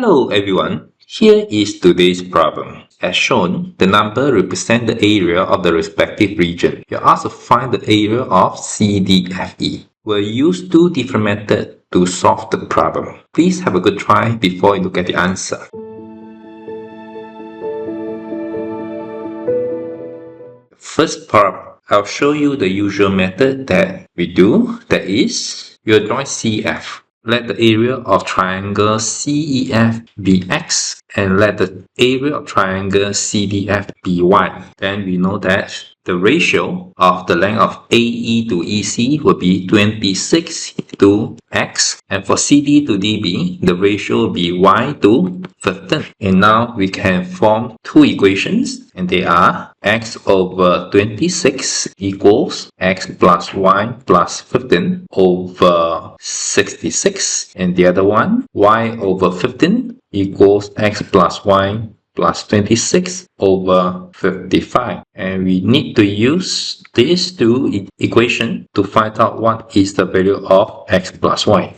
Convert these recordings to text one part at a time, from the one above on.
Hello everyone, here is today's problem. As shown, the number represents the area of the respective region. You're asked to find the area of CDFE. We'll use two different methods to solve the problem. Please have a good try before you look at the answer. First part, I'll show you the usual method that we do. That is, we'll draw CF. Let the area of triangle CEF be X and let the area of triangle CDF be Y. Then we know that the ratio of the length of AE to EC will be 26 to X, and for CD to DB, the ratio will be Y to 15. And now we can form two equations, and they are X over 26 equals X plus Y plus 15 over 66, and the other one, Y over 15 equals X plus Y plus 26 over 55. And we need to use these two equations to find out what is the value of X plus Y.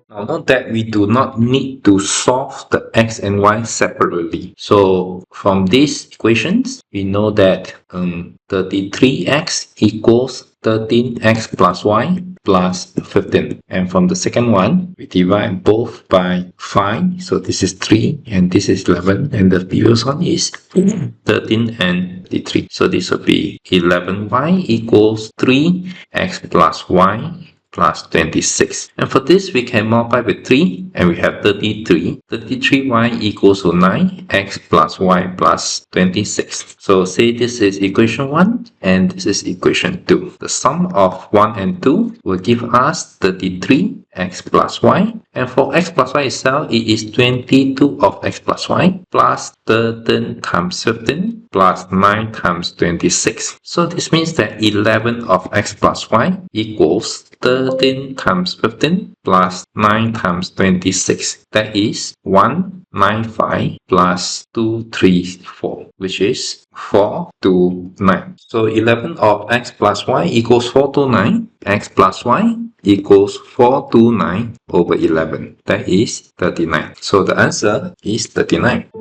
Now note that we do not need to solve the X and Y separately. So from these equations, we know that 33X equals 13X plus Y plus 15. And from the second one, we divide both by 5. So this is 3 and this is 11. And the previous one is 13 and 33. So this will be 11Y equals 3X plus Y plus 26. And for this, we can multiply with 3 and we have 33. 33y equals to 9, x plus y plus 26. So say this is equation 1 and this is equation 2. The sum of 1 and 2 will give us 33 x plus y, and for x plus y itself, it is 22 of x plus y plus 13 times 15 plus 9 times 26. So this means that 11 of x plus y equals 13 times 15 plus 9 times 26. That is 195 plus 234, which is 429. So 11 of x plus y equals 429. X plus y equals 429 over 11. That is 39. So the answer is 39.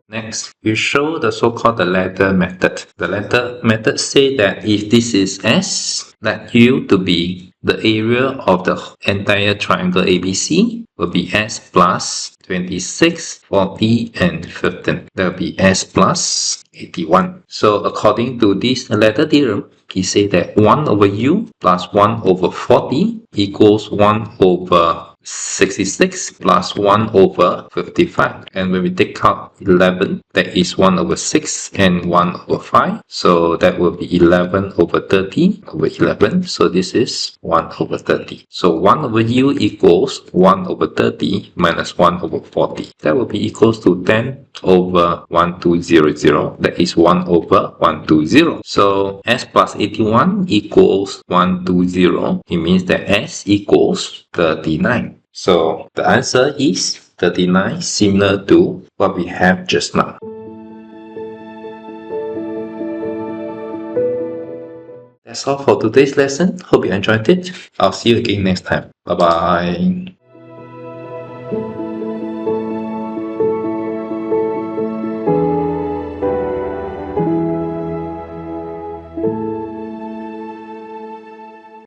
Next, we show the so-called ladder method. The ladder method says that if this is S, let U to be the area of the entire triangle ABC will be S plus 26, 40, and 15. That will be S plus 81. So according to this ladder theorem, he said that 1 over U plus 1 over 40 equals 1 over 66 plus 1 over 55. And when we take out 11, that is 1 over 6 and 1 over 5. So that will be 11 over 30 over 11. So this is 1 over 30. So 1 over U equals 1 over 30 minus 1 over 40. That will be equals to 10 over 1200. That is 1 over 120. So S plus 81 equals 120. It means that S equals 39. So the answer is 39, similar to what we have just now. That's all for today's lesson. Hope you enjoyed it. I'll see you again next time. Bye bye.